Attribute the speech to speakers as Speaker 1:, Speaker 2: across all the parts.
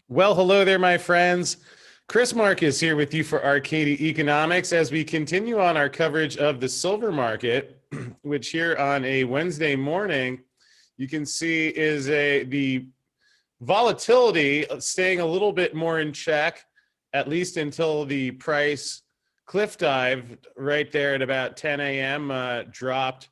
Speaker 1: Well, hello there, my friends. Chris Marcus here with you for Arcadia Economics as we continue on our coverage of the silver market, which here on a Wednesday morning, you can see is the volatility staying a little bit more in check, at least until the price cliff dive right there at about 10 a.m. Dropped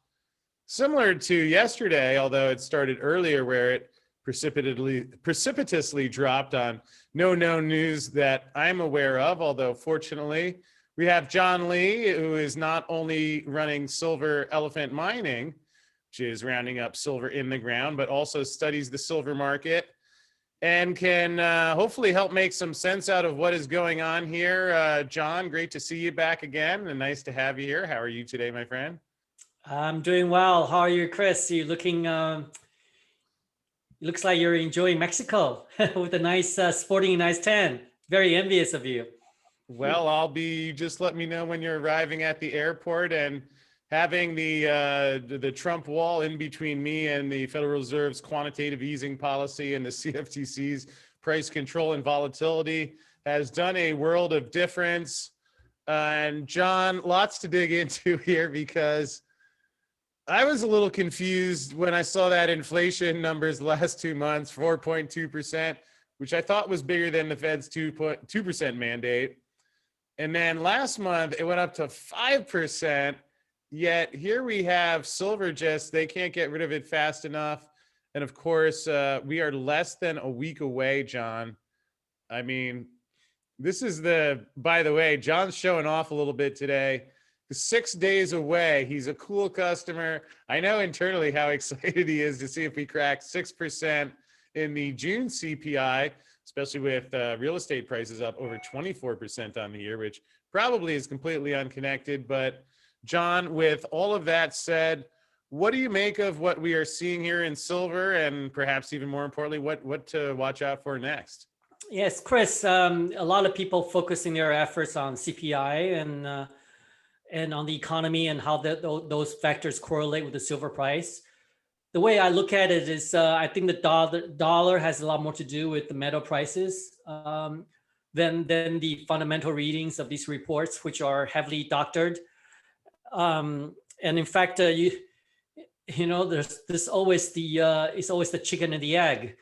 Speaker 1: similar to yesterday, although it started earlier where it precipitously dropped on no known news that I'm aware of, although fortunately we have John Lee, who is not only running Silver Elephant Mining, which is rounding up silver in the ground, but also studies the silver market and can hopefully help make some sense out of what is going on here. John, great to see you back again and nice to have you here. How are you today, my friend?
Speaker 2: I'm doing well. How are you, Chris? You looking, looks like you're enjoying Mexico with a nice sporting nice tan. Very envious of you.
Speaker 1: Well, I'll be, just let me know when you're arriving at the airport, and having the Trump wall in between me and the Federal Reserve's quantitative easing policy and the CFTC's price control and volatility has done a world of difference. And John, lots to dig into here because I was a little confused when I saw that inflation numbers the last 2 months, 4.2%, which I thought was bigger than the Fed's 2% mandate. And then last month it went up to 5%. Yet here we have silver, just they can't get rid of it fast enough. And of course, we are less than a week away, John. I mean, this is by the way, John's showing off a little bit today. 6 days away. He's a cool customer. I know internally how excited he is to see if we crack 6% in the June CPI, especially with real estate prices up over 24% on the year, which probably is completely unconnected. But John, with all of that said, what do you make of what we are seeing here in silver, and perhaps even more importantly, what to watch out for next?
Speaker 2: Yes, Chris, a lot of people focusing their efforts on CPI and on the economy and how those factors correlate with the silver price. The way I look at it is I think the dollar has a lot more to do with the metal prices than the fundamental readings of these reports, which are heavily doctored. And in fact, you know, there's always it's always the chicken and the egg.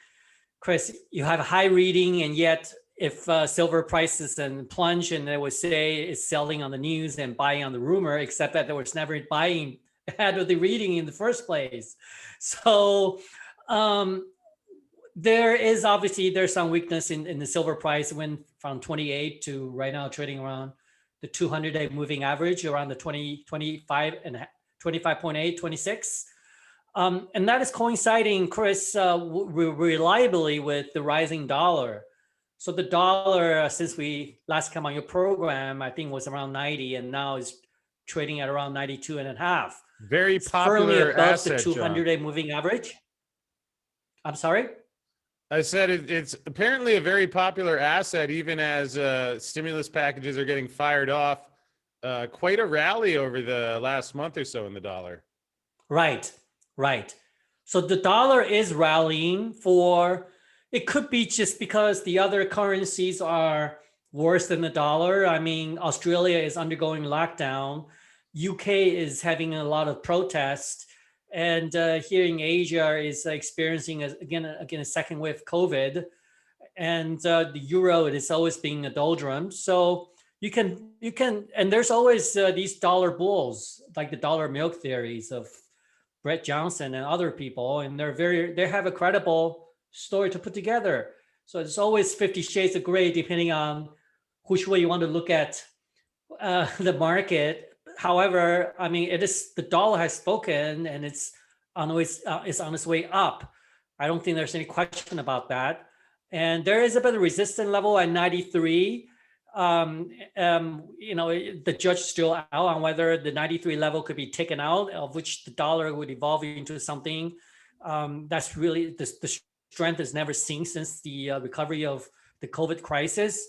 Speaker 2: Chris, you have a high reading, and yet if silver prices and plunge, and they would say it's selling on the news and buying on the rumor, except that there was never buying ahead of the reading in the first place. So there's some weakness in the silver price. It went from 28 to right now trading around the 200-day moving average, around the 25 and 25.8, 26. And that is coinciding, Chris, reliably with the rising dollar. So the dollar, since we last came on your program, I think was around 90, and now is trading at around 92 and a half.
Speaker 1: Very popular
Speaker 2: firmly above
Speaker 1: asset,
Speaker 2: the 200-day moving average. I'm sorry?
Speaker 1: I said it's apparently a very popular asset, even as stimulus packages are getting fired off. Quite a rally over the last month or so in the dollar.
Speaker 2: Right. So the dollar is rallying for... It could be just because the other currencies are worse than the dollar. I mean, Australia is undergoing lockdown. UK is having a lot of protests. And here in Asia is experiencing, again, a second wave of COVID. And the euro, it is always being a doldrum. So you can, and there's always these dollar bulls, like the dollar milk theories of Brett Johnson and other people. And they have a credible story to put together. So it's always 50 shades of gray, depending on which way you want to look at the market. However, I mean, the dollar has spoken, and it's on its way up. I don't think there's any question about that. And there is a bit of resistance level at 93. The judge is still out on whether the 93 level could be taken out, of which the dollar would evolve into something that's really the strength is never seen since the recovery of the COVID crisis.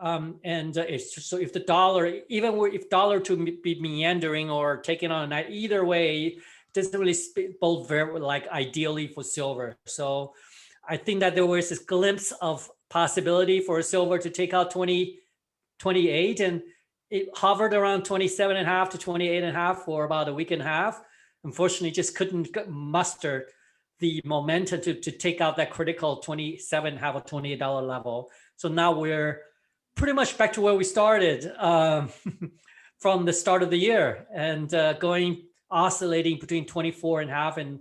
Speaker 2: It's just, so if the dollar, if dollar to be meandering or taken on a night, either way, it doesn't really bode very ideally for silver. So I think that there was this glimpse of possibility for silver to take out 28, and it hovered around 27.5 to 28.5 for about a week and a half. Unfortunately, just couldn't muster the momentum to take out that critical 27.5 or $28 level. So now we're pretty much back to where we started from the start of the year, and oscillating between 24.5 and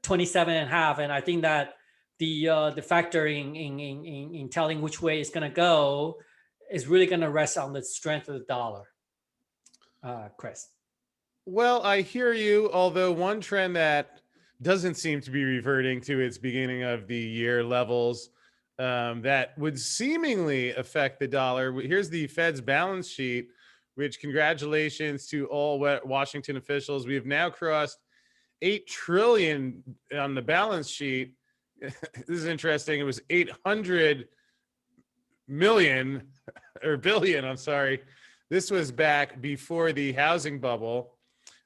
Speaker 2: 27.5. And I think that the factor in telling which way it's going to go is really going to rest on the strength of the dollar. Chris.
Speaker 1: Well, I hear you, although one trend that doesn't seem to be reverting to its beginning of the year levels that would seemingly affect the dollar. Here's the Fed's balance sheet, which, congratulations to all Washington officials. We have now crossed 8 trillion on the balance sheet. This is interesting. It was 800 million or billion, I'm sorry. This was back before the housing bubble.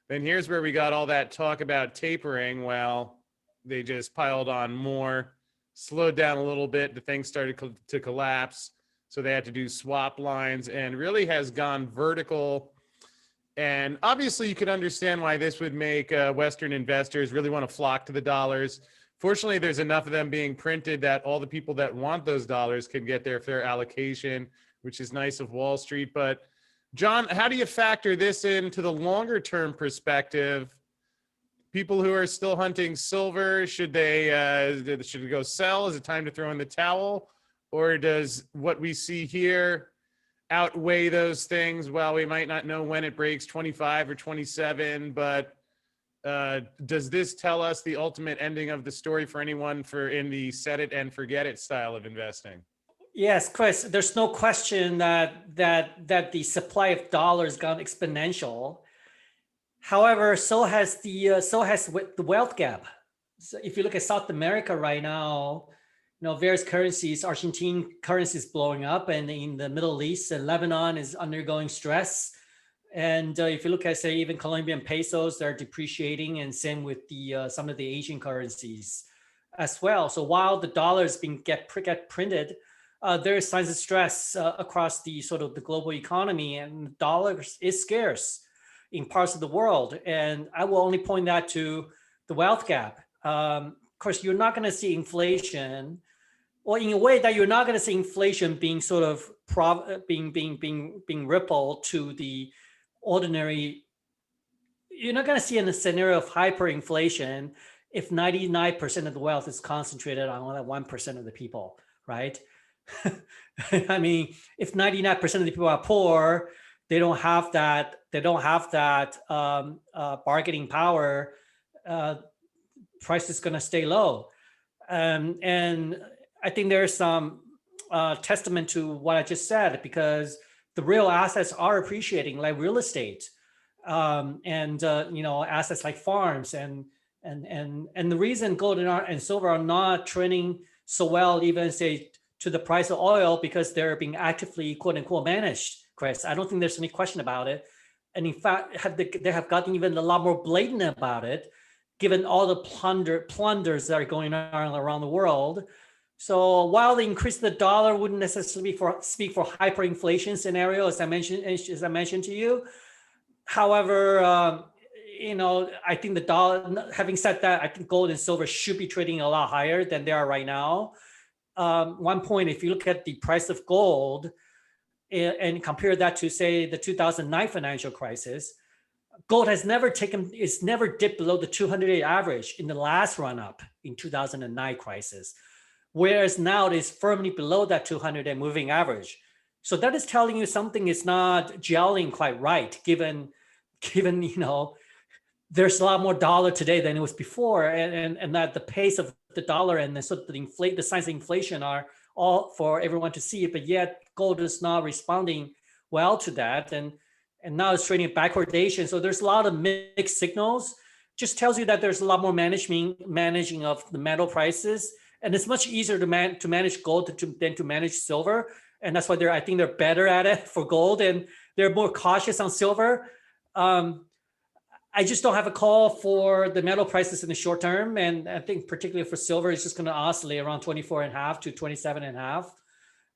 Speaker 1: Then here's where we got all that talk about tapering. Well, they just piled on more, slowed down a little bit. The thing started to collapse. So they had to do swap lines, and really has gone vertical. And obviously you could understand why this would make Western investors really want to flock to the dollars. Fortunately, there's enough of them being printed that all the people that want those dollars can get their fair allocation, which is nice of Wall Street. But John, how do you factor this into the longer term perspective? People who are still hunting silver, should they go sell? Is it time to throw in the towel? Or does what we see here outweigh those things? Well, we might not know when it breaks 25 or 27, but does this tell us the ultimate ending of the story for anyone in the set it and forget it style of investing?
Speaker 2: Yes, Chris, there's no question that the supply of dollars gone exponential. However, so has the wealth gap. So if you look at South America right now, various currencies, Argentine currencies blowing up, and in the Middle East, and Lebanon is undergoing stress. And if you look at, say, even Colombian pesos, they're depreciating, and same with some of the Asian currencies as well. So while the dollar is being get printed, there are signs of stress across the sort of the global economy, and the dollar is scarce in parts of the world. And I will only point that to the wealth gap. Of course, you're not going to see inflation, or in a way that you're not going to see inflation being sort of being rippled to the ordinary. You're not going to see in a scenario of hyperinflation if 99% of the wealth is concentrated on only 1% of the people, right? I mean, if 99% of the people are poor, they don't have that bargaining power. Price is going to stay low, and I think there's some testament to what I just said, because the real assets are appreciating, like real estate, and assets like farms, and the reason gold and silver are not trending so well, even say to the price of oil, because they're being actively quote unquote managed, Chris. I don't think there's any question about it. And in fact, they have gotten even a lot more blatant about it, given all the plunders that are going on around the world. So while the increase of the dollar wouldn't necessarily speak for hyperinflation scenario, as I mentioned to you, however, I think the dollar. Having said that, I think gold and silver should be trading a lot higher than they are right now. One point, if you look at the price of gold and compare that to, say, the 2009 financial crisis, gold has never dipped below the 200-day average in the last run-up in 2009 crisis, whereas now it is firmly below that 200-day moving average. So that is telling you something is not gelling quite right, given there's a lot more dollar today than it was before, and that the pace of the dollar and the sort of the signs of inflation are all for everyone to see, but yet gold is not responding well to that, and now it's trading backwardation. So there's a lot of mixed signals. Just tells you that there's a lot more managing of the metal prices, and it's much easier to manage gold than to manage silver, and that's why I think they're better at it for gold, and they're more cautious on silver. I just don't have a call for the metal prices in the short term. And I think particularly for silver, it's just going to oscillate around 24.5 to 27.5.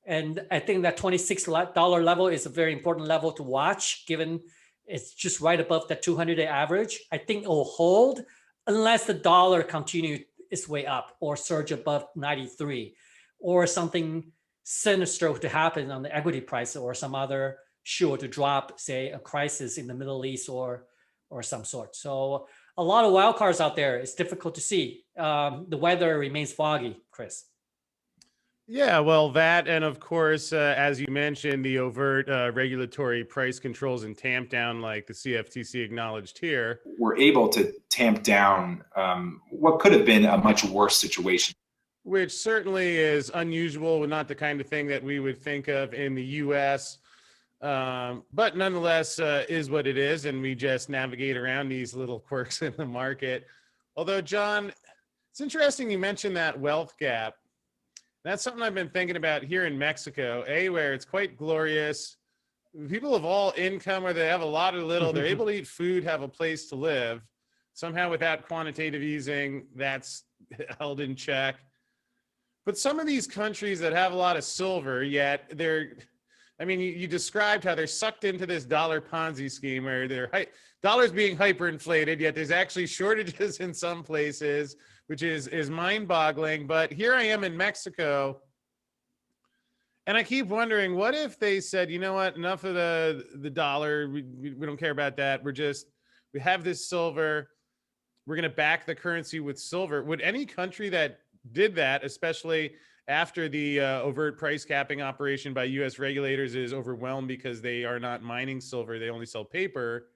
Speaker 2: And I think that $26 level is a very important level to watch, given it's just right above the 200-day average. I think it will hold unless the dollar continue its way up or surge above 93, or something sinister to happen on the equity price, or some other shoe to drop, say a crisis in the Middle East or some sort. So a lot of wild cards out there. It's difficult to see. The weather remains foggy, Chris.
Speaker 1: Yeah, well, that, and of course, as you mentioned, the overt regulatory price controls and tamp down, like the CFTC acknowledged here,
Speaker 3: we're able to tamp down what could have been a much worse situation.
Speaker 1: Which certainly is unusual, not the kind of thing that we would think of in the U.S., but nonetheless is what it is, and we just navigate around these little quirks in the market. Although, John, it's interesting you mentioned that wealth gap. That's something I've been thinking about here in Mexico, where it's quite glorious. People of all income, whether they have a lot or little, they're able to eat food, have a place to live. Somehow without quantitative easing, that's held in check. But some of these countries that have a lot of silver, yet you described how they're sucked into this dollar Ponzi scheme where their dollars being hyperinflated, yet there's actually shortages in some places, which is mind-boggling. But here I am in Mexico, and I keep wondering, what if they said, you know what, enough of the dollar, we don't care about that. We have this silver, we're going to back the currency with silver. Would any country that did that, especially after the overt price capping operation by U.S. regulators is overwhelmed because they are not mining silver, they only sell paper.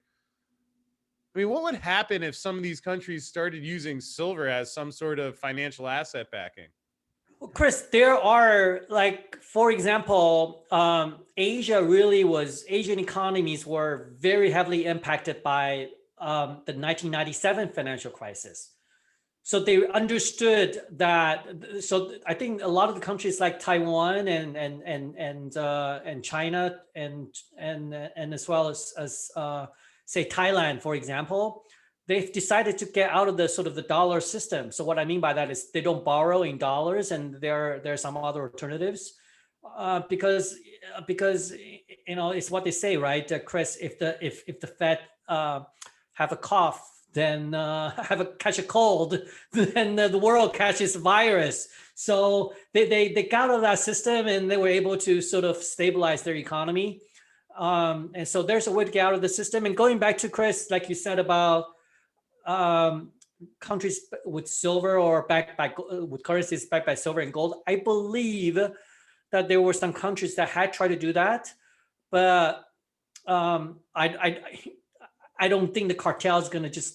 Speaker 1: I mean, what would happen if some of these countries started using silver as some sort of financial asset backing?
Speaker 2: Well, Chris, there are, like, for example, Asian economies were very heavily impacted by the 1997 financial crisis. So they understood that. So I think a lot of the countries like Taiwan and China and as well as say Thailand, for example, they've decided to get out of the sort of the dollar system. So what I mean by that is they don't borrow in dollars, and there are some other alternatives because it's what they say, right, Chris? If the Fed have a cough, then catch a cold, then the world catches virus. So they got out of that system, and they were able to sort of stabilize their economy. And so there's a way to get out of the system. And going back to Chris, like you said about countries with silver or backed by with currencies backed by silver and gold, I believe that there were some countries that had tried to do that, but I don't think the cartel is going to just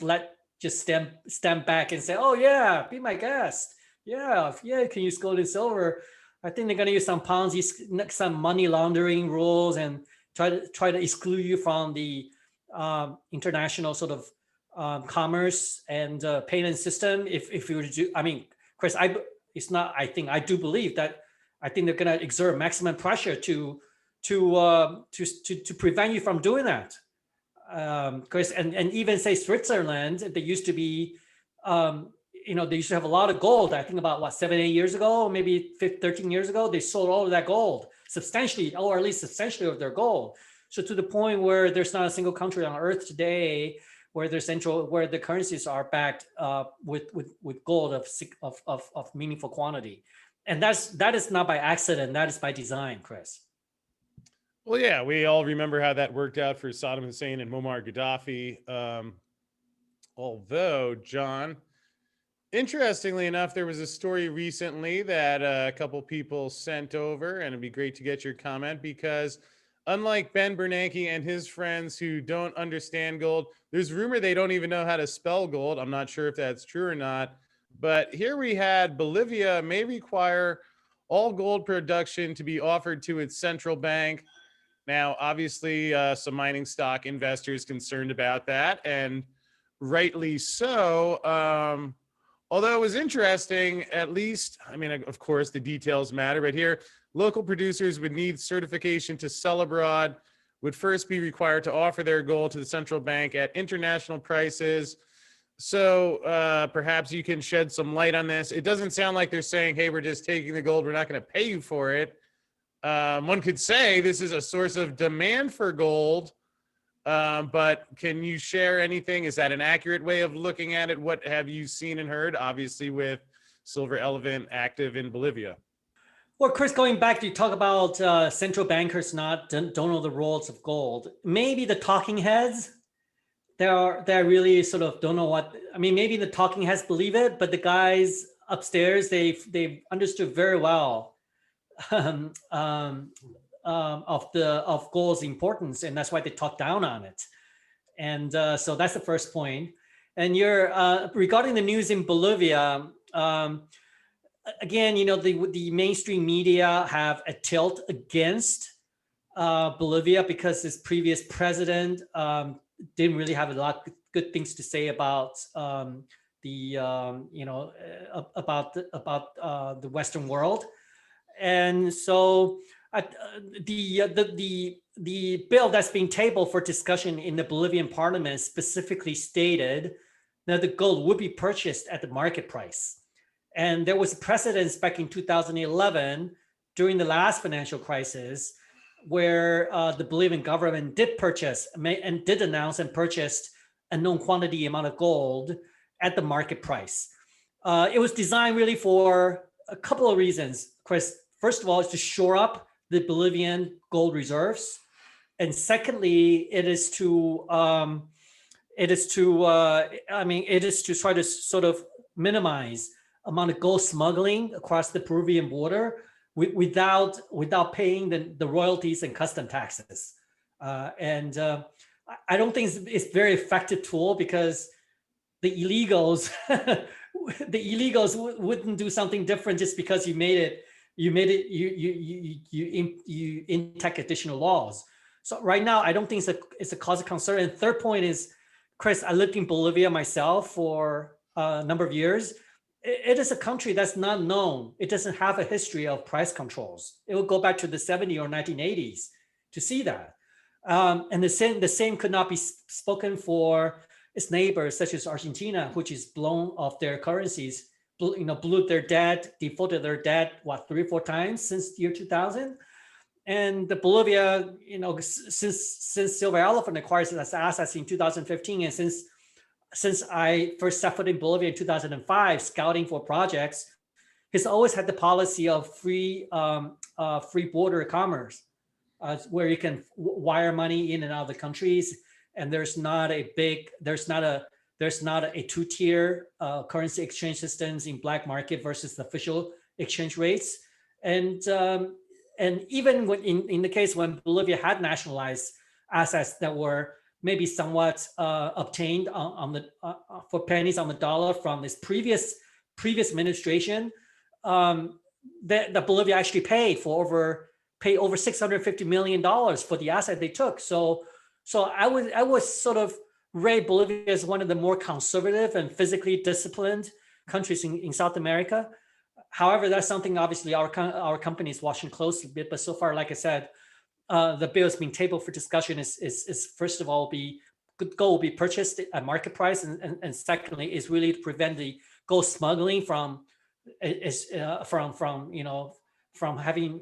Speaker 2: stand back and say, oh yeah, be my guest. Yeah, you can use gold and silver. I think they're going to use some Ponzi, some money laundering rules, and try to exclude you from the international sort of commerce and payment system. If you were to do, I mean, Chris, I do believe that. I think they're going to exert maximum pressure to prevent you from doing that. Chris, and even say Switzerland, they used to be, they used to have a lot of gold. I think about 7-8 years ago, maybe 13 years ago, they sold all of that gold substantially, or at least substantially of their gold. So to the point where there's not a single country on earth today where the currencies are backed with gold of meaningful quantity, and that is not by accident. That is by design, Chris.
Speaker 1: Well, yeah, we all remember how that worked out for Saddam Hussein and Muammar Gaddafi. Although, John, interestingly enough, there was a story recently that a couple people sent over, and it'd be great to get your comment, because unlike Ben Bernanke and his friends who don't understand gold, there's rumor they don't even know how to spell gold. I'm not sure if that's true or not. But here we had Bolivia may require all gold production to be offered to its central bank. Now, obviously, some mining stock investors concerned about that, and rightly so. Although it was interesting, at least, I mean, of course, the details matter, but here, local producers would need certification to sell abroad, would first be required to offer their gold to the central bank at international prices. So perhaps you can shed some light on this. It doesn't sound like they're saying, hey, we're just taking the gold, we're not going to pay you for it. One could say this is a source of demand for gold, but can you share anything? Is that an accurate way of looking at it? What have you seen and heard, obviously, with Silver Elephant active in Bolivia?
Speaker 2: Well, Chris, going back to talk about central bankers don't know the roles of gold. Maybe the talking heads, they really sort of don't know what. I mean, maybe the talking heads believe it, but the guys upstairs, they've understood very well of gold's importance, and that's why they talk down on it. And so that's the first point. And regarding the news in Bolivia. Again, the mainstream media have a tilt against Bolivia because this previous president didn't really have a lot of good things to say about the Western world, and so the bill that's being tabled for discussion in the Bolivian parliament specifically stated that the gold would be purchased at the market price. And there was a precedent back in 2011 during the last financial crisis where the Bolivian government did purchase and did announce and purchased a known quantity amount of gold at the market price. It was designed really for a couple of reasons, Chris. First of all, is to shore up the Bolivian gold reserves. And secondly, it is to try to sort of minimize amount of gold smuggling across the Peruvian border without paying the royalties and custom taxes. I don't think it's a very effective tool because the illegals wouldn't do something different just because you intake additional laws. So right now, I don't think it's a cause of concern. And third point is, Chris, I lived in Bolivia myself for a number of years. It is a country that's not known. It doesn't have a history of price controls. It will go back to the 70s or 1980s to see that. And the same could not be spoken for its neighbors, such as Argentina, which is blown off their currencies, blew their debt, defaulted their debt, 3 or 4 times since the year 2000. And the Bolivia, since Silver Elephant acquired its assets in 2015, and since I first set foot in Bolivia in 2005, scouting for projects, has always had the policy of free border commerce, where you can wire money in and out of the countries, and there's not a 2-tier currency exchange systems in black market versus the official exchange rates, and even when in the case when Bolivia had nationalized assets that were maybe somewhat obtained for pennies on the dollar from this previous administration, that Bolivia actually paid over $650 million for the asset they took. So I would sort of rate Bolivia as one of the more conservative and physically disciplined countries in South America. However, that's something obviously our company is watching closely. But so far, like I said, the bill is being tabled for discussion is first of all, gold will be purchased at market price, and secondly is really to prevent the gold smuggling from having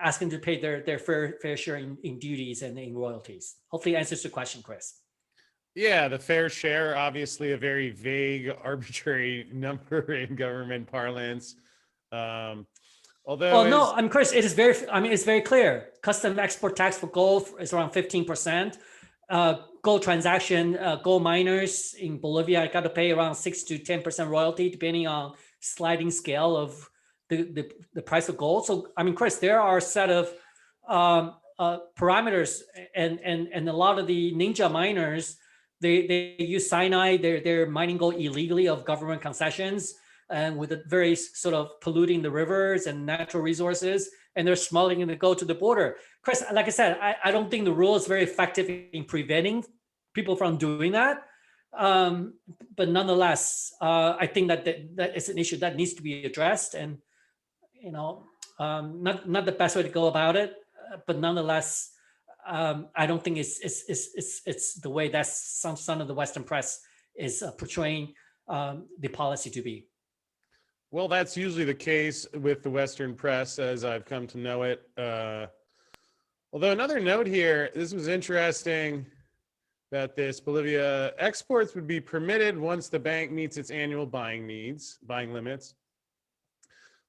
Speaker 2: asking to pay their fair share in duties and in royalties. Hopefully, answers the question, Chris.
Speaker 1: Yeah, the fair share, obviously a very vague, arbitrary number in government parlance.
Speaker 2: Chris, it's very clear. Custom export tax for gold is around 15%. Gold gold miners in Bolivia got to pay around 6 to 10% royalty, depending on sliding scale of the price of gold. So, Chris, there are a set of parameters, and a lot of the ninja miners, they use cyanide. They're mining gold illegally of government concessions, and with a very sort of polluting the rivers and natural resources, and they're smuggling the gold to the border. Chris, like I said, I don't think the rule is very effective in preventing people from doing that. But nonetheless, I think that is an issue that needs to be addressed, and not the best way to go about it. But nonetheless, I don't think it's the way that some of the Western press is portraying the policy to be.
Speaker 1: Well, that's usually the case with the Western press, as I've come to know it. Although another note here, this was interesting that this Bolivia exports would be permitted once the bank meets its annual buying limits.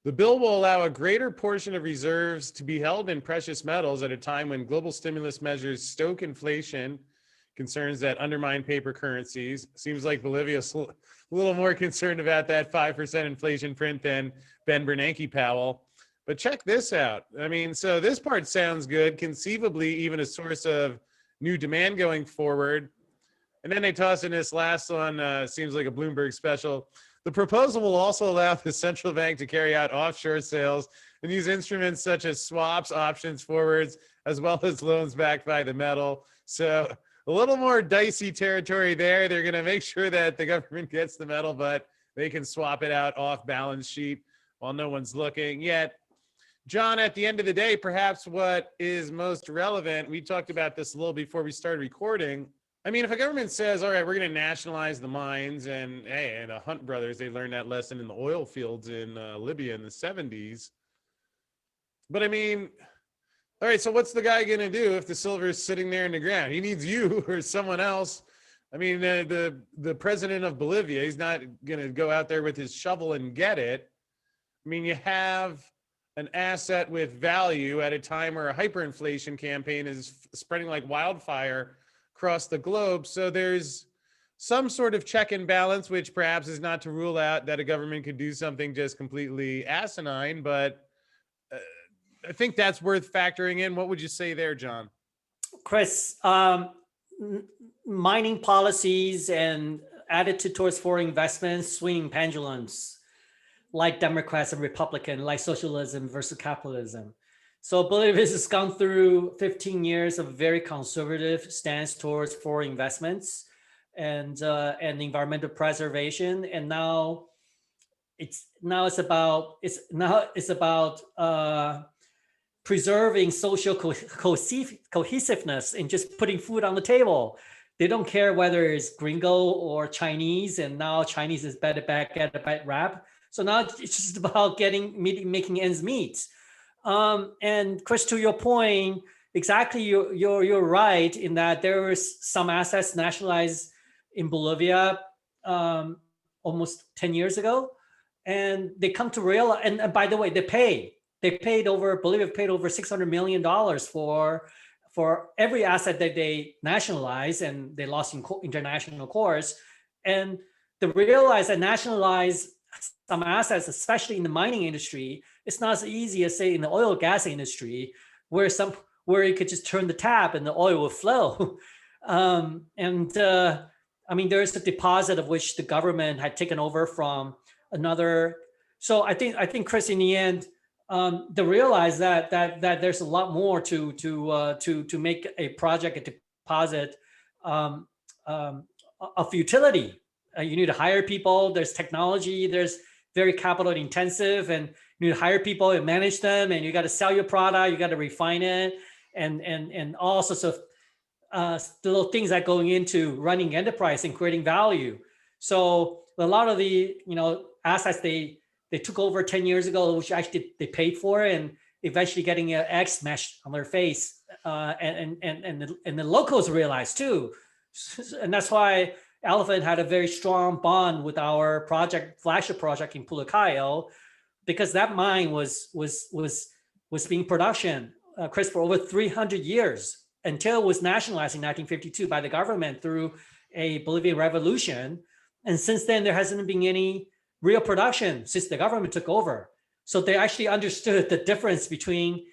Speaker 1: The bill will allow a greater portion of reserves to be held in precious metals at a time when global stimulus measures stoke inflation, concerns that undermine paper currencies. Seems like Bolivia's a little more concerned about that 5% inflation print than Ben Bernanke Powell. But check this out. I mean, so this part sounds good, conceivably even a source of new demand going forward. And then they toss in this last one, seems like a Bloomberg special. The proposal will also allow the central bank to carry out offshore sales and use instruments such as swaps, options, forwards, as well as loans backed by the metal. So a little more dicey territory there. They're going to make sure that the government gets the metal, but they can swap it out off balance sheet while no one's looking. Yet, John, at the end of the day, perhaps what is most relevant, we talked about this a little before we started recording. I mean, if a government says, all right, we're going to nationalize the mines, and hey, and the Hunt brothers, they learned that lesson in the oil fields in Libya in the 70s. But I mean, all right, so what's the guy going to do if the silver is sitting there in the ground? He needs you or someone else. I mean, the president of Bolivia, he's not going to go out there with his shovel and get it. I mean, you have an asset with value at a time where a hyperinflation campaign is spreading like wildfire across the globe. So there's some sort of check and balance, which perhaps is not to rule out that a government could do something just completely asinine, but I think that's worth factoring in. What would you say there, John?
Speaker 2: Chris, mining policies and attitude towards foreign investments, swinging pendulums, like Democrats and Republicans, like socialism versus capitalism. So Bolivia has gone through 15 years of very conservative stance towards foreign investments and environmental preservation, and now it's about preserving social cohesiveness and just putting food on the table. They don't care whether it's gringo or Chinese, and now Chinese is better back at a bad rap. So now it's just about making ends meet. And Chris, to your point, exactly, you're right in that there was some assets nationalized in Bolivia almost 10 years ago, and they come to realize. And by the way, Bolivia paid over $600 million for every asset that they nationalized, and they lost in international courts. And they realized that nationalize some assets, especially in the mining industry, it's not as easy as, say, in the oil and gas industry, where you could just turn the tap and the oil will flow. I mean, there's a deposit of which the government had taken over from another. So I think, Chris, in the end, they realize that there's a lot more to make a project a deposit of utility. You need to hire people. There's technology. There's very capital intensive, and you need to hire people and manage them. And you got to sell your product. You got to refine it, and all sorts of little things that going into running enterprise and creating value. So a lot of the assets they took over 10 years ago, which actually they paid for, and eventually getting an X smashed on their face, and the locals realized too, and that's why Elephant had a very strong bond with our flagship project in Pulicayo, because that mine was being production, Chris, for over 300 years until it was nationalized in 1952 by the government through a Bolivian revolution. And since then, there hasn't been any real production since the government took over. So they actually understood the difference between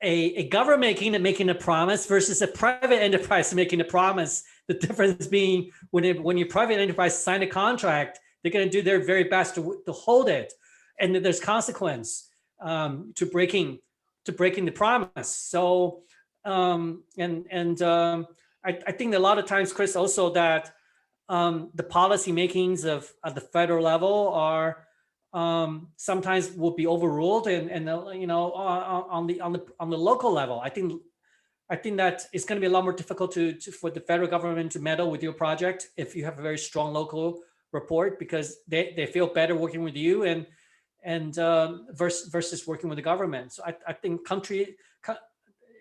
Speaker 2: a government making a promise versus a private enterprise making a promise. The difference being when your private enterprise sign a contract, they're going to do their very best to hold it, and there's consequence to breaking the promise. So I think a lot of times, Chris, also that the policy makings at the federal level are sometimes will be overruled, and on the local level. I think I think that it's going to be a lot more difficult for the federal government to meddle with your project if you have a very strong local report, because they feel better working with you and versus working with the government. So I think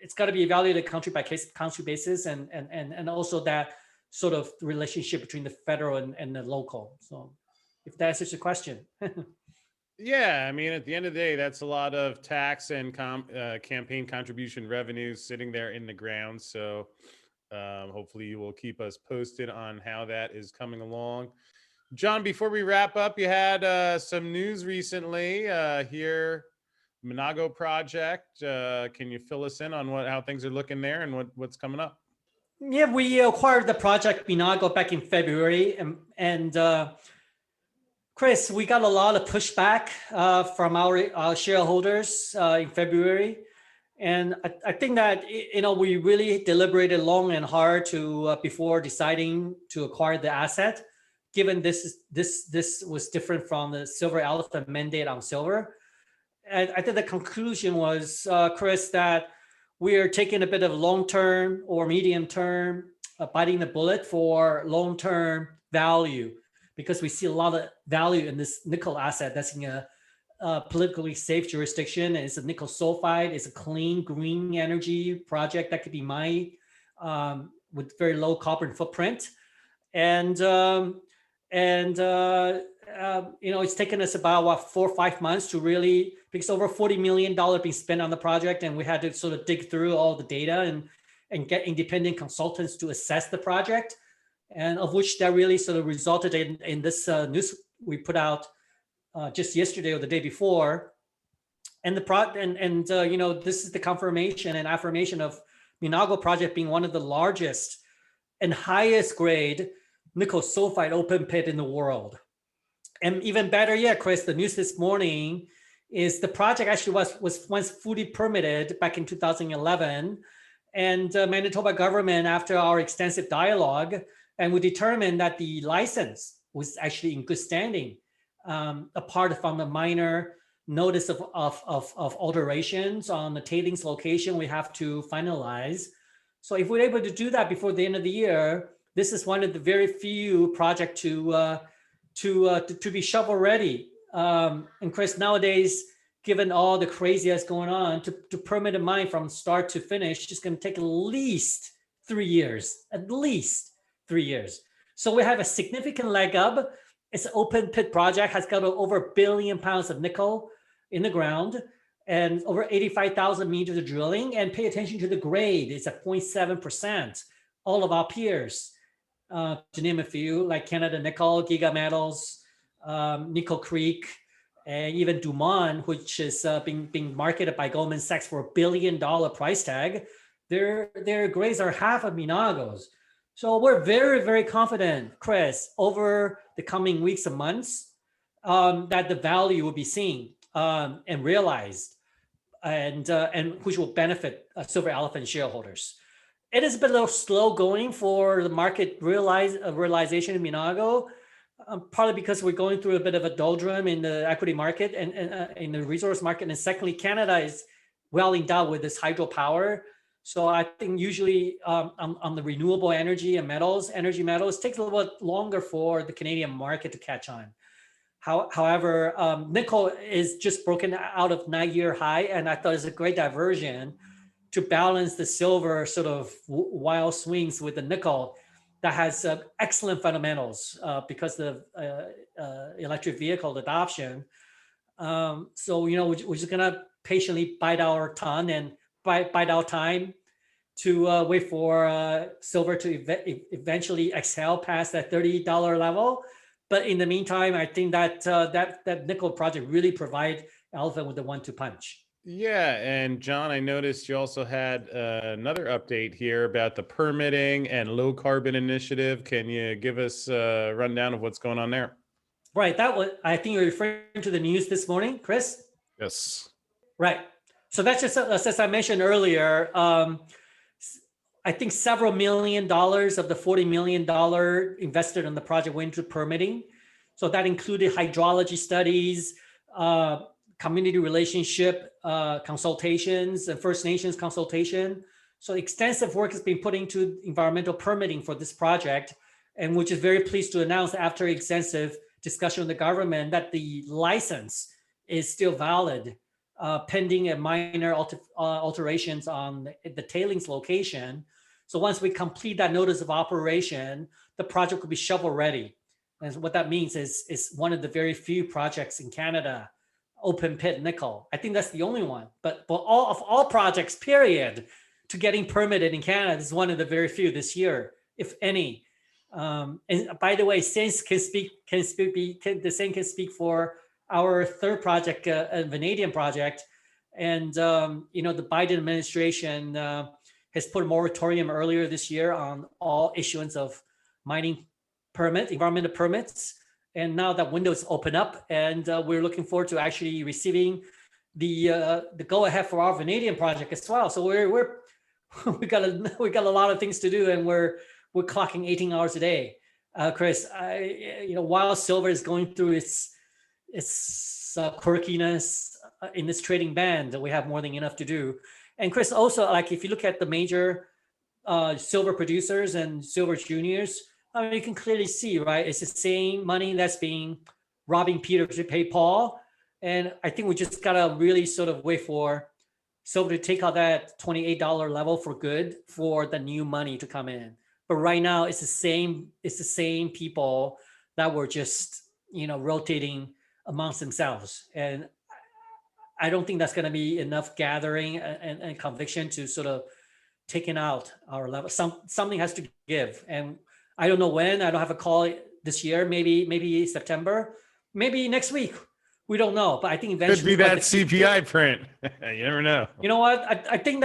Speaker 2: it's got to be evaluated country by country basis, and also that sort of relationship between the federal and the local. So if that answers your question.
Speaker 1: Yeah, I mean, at the end of the day, that's a lot of tax and campaign contribution revenues sitting there in the ground. So hopefully you will keep us posted on how that is coming along. John, before we wrap up, you had some news recently here, Monago project. Can you fill us in on how things are looking there and what's coming up?
Speaker 2: Yeah, we acquired the project Monago back in February, and Chris, we got a lot of pushback from our shareholders in February, and I think that we really deliberated long and hard before deciding to acquire the asset. Given this was different from the Silver Elephant mandate on silver, and I think the conclusion was, Chris, that we are taking a bit of long-term or medium-term biting the bullet for long-term value, because we see a lot of value in this nickel asset that's in a politically safe jurisdiction. And it's a nickel sulfide. It's a clean, green energy project that could be mined with very low carbon footprint. And it's taken us about 4 or 5 months to really, because over $40 million being spent on the project, and we had to sort of dig through all the data and get independent consultants to assess the project, and of which that really sort of resulted in this news we put out just yesterday or the day before. And this is the confirmation and affirmation of Monago project being one of the largest and highest grade nickel sulfide open pit in the world. And even better yet, Chris, the news this morning is the project actually was once fully permitted back in 2011. And Manitoba government, after our extensive dialogue, and we determined that the license was actually in good standing, apart from the minor notice of alterations on the tailings location we have to finalize. So if we're able to do that before the end of the year, this is one of the very few projects to be shovel ready. And Chris, nowadays, given all the crazy that's going on, to permit a mine from start to finish, it's going to take at least 3 years, at least 3 years. So we have a significant leg up. It's an open pit project, has got over 1 billion pounds of nickel in the ground and over 85,000 meters of drilling. And pay attention to the grade. It's at 0.7%. All of our peers, to name a few, like Canada Nickel, Giga Metals, Nickel Creek, and even Dumont, which is being marketed by Goldman Sachs for $1 billion price tag, their grades are half of Monago's. So we're very, very confident, Chris, over the coming weeks and months, that the value will be seen and realized, and which will benefit Silver Elephant shareholders. It is a bit slow going for the market realization in Monago, partly because we're going through a bit of a doldrum in the equity market and in the resource market. And secondly, Canada is well endowed with this hydropower. So I think usually on the renewable energy and energy metals, takes a little bit longer for the Canadian market to catch on. However, nickel is just broken out of 9-year high, and I thought it's a great diversion to balance the silver sort of wild swings with the nickel that has excellent fundamentals because of electric vehicle adoption. So, we're just gonna patiently bide our tongue and bide our time to wait for silver to eventually exhale past that $30 level. But in the meantime, I think that that nickel project really provide Elephant with the 1-2 punch.
Speaker 1: Yeah, and John, I noticed you also had another update here about the permitting and low carbon initiative. Can you give us a rundown of what's going on there?
Speaker 2: Right, I think you're referring to the news this morning, Chris?
Speaker 1: Yes.
Speaker 2: Right. So that's just, as I mentioned earlier, I think several $1 million of the $40 million invested in the project went to permitting. So that included hydrology studies, community relationship consultations, and First Nations consultation. So extensive work has been put into environmental permitting for this project, and which is very pleased to announce after extensive discussion with the government that the license is still valid, pending a minor alterations on the tailings location. So once we complete that notice of operation, the project will be shovel ready. And what that means is one of the very few projects in Canada, open pit nickel. I think that's the only one, but all projects, period, to getting permitted in Canada, this is one of the very few this year, if any. And by the way, Saints can speak. The same can speak for our third project, a Vanadium project, and the Biden administration has put a moratorium earlier this year on all issuance of mining permit, environmental permits, and now that window is open up, and we're looking forward to actually receiving the go ahead for our Vanadium project as well. So we got a lot of things to do, and we're clocking 18 hours a day. Chris, while silver is going through its quirkiness in this trading band, we have more than enough to do. And Chris, also, like if you look at the major silver producers and silver juniors, I mean, you can clearly see, right? It's the same money that's being robbing Peter to pay Paul. And I think we just gotta really sort of wait for silver to take out that $28 level for good for the new money to come in. But right now, it's the same people that were just rotating amongst themselves, and I don't think that's going to be enough gathering and conviction to sort of taking out our level. Something has to give, and I don't know when. I don't have a call this year. Maybe September, maybe next week. We don't know, but I think eventually
Speaker 1: could be that CPI print. You never know.
Speaker 2: You know what? I think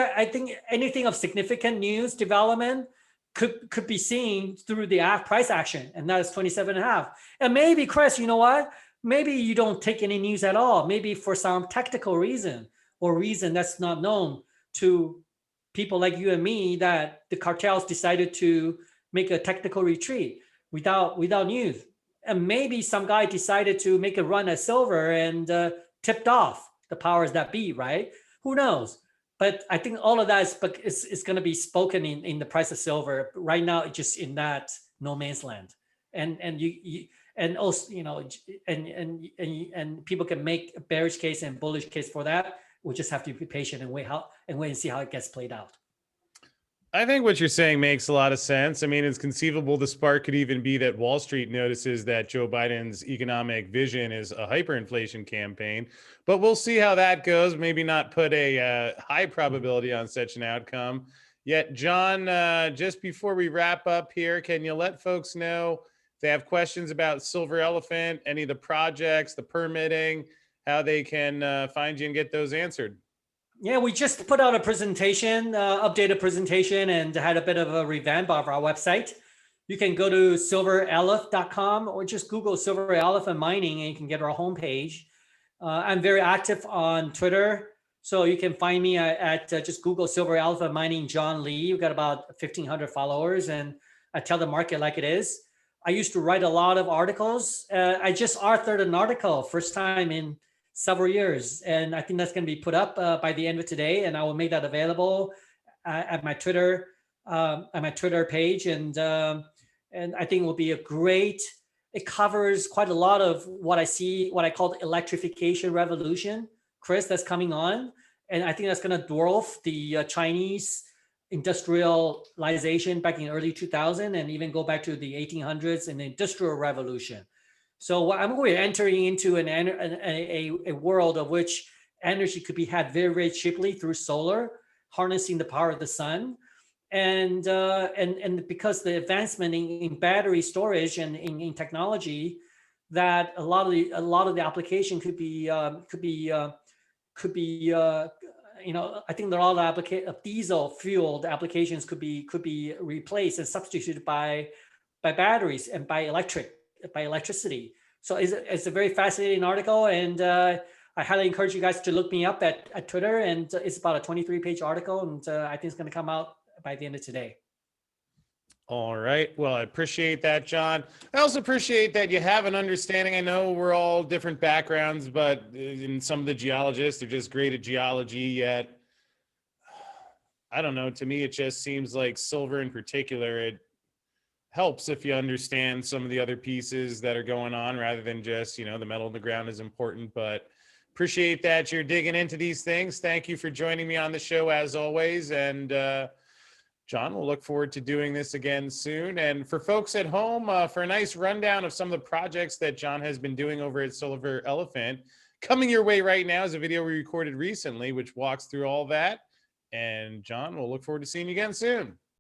Speaker 2: anything of significant news development could be seen through the price action, and that is 27.5. And maybe, Chris, you know what? Maybe you don't take any news at all. Maybe for some technical reason or reason that's not known to people like you and me, that the cartels decided to make a technical retreat without news. And maybe some guy decided to make a run at silver and tipped off the powers that be, right? Who knows? But I think all of that is going to be spoken in the price of silver. Right now, it's just in that no man's land, and you and also and people can make a bearish case and bullish case for that. We just have to be patient and wait and see how it gets played out.
Speaker 1: I think what you're saying makes a lot of sense. I mean, it's conceivable the spark could even be that Wall Street notices that Joe Biden's economic vision is a hyperinflation campaign, but we'll see how that goes. Maybe not put a high probability on such an outcome. Yet, John, just before we wrap up here, can you let folks know if they have questions about Silver Elephant, any of the projects, the permitting, how they can find you and get those answered?
Speaker 2: Yeah, we just put out a presentation, updated presentation, and had a bit of a revamp of our website. You can go to silverelephant.com or just Google Silver Elephant Mining and you can get our homepage. I'm very active on Twitter, so you can find me at just Google Silver Elephant Mining John Lee. We've got about 1,500 followers, and I tell the market like it is. I used to write a lot of articles. I just authored an article, first time in several years, and I think that's going to be put up by the end of today, and I will make that available at my Twitter page, and I think it will be a great. It covers quite a lot of what I call the electrification revolution, Chris, that's coming on, and I think that's going to dwarf the Chinese industrialization back in early 2000, and even go back to the 1800s and the industrial revolution. So we're entering into a world of which energy could be had very, very cheaply through solar, harnessing the power of the sun, and because the advancement in battery storage and in technology, that a lot of the application could be I think that all the diesel fueled applications could be replaced and substituted by batteries and by electricity. So it's a very fascinating article, and I highly encourage you guys to look me up at Twitter, and it's about a 23-page article, and I think it's going to come out by the end of today.
Speaker 1: All right. Well, I appreciate that, John. I also appreciate that you have an understanding. I know we're all different backgrounds, but in some of the geologists are just great at geology, yet I don't know, to me, it just seems like silver in particular, it helps if you understand some of the other pieces that are going on rather than just, you know, the metal in the ground is important. But appreciate that you're digging into these things. Thank you for joining me on the show as always. And John, we'll look forward to doing this again soon. And for folks at home, for a nice rundown of some of the projects that John has been doing over at Silver Elephant, coming your way right now is a video we recorded recently, which walks through all that. And John, we'll look forward to seeing you again soon.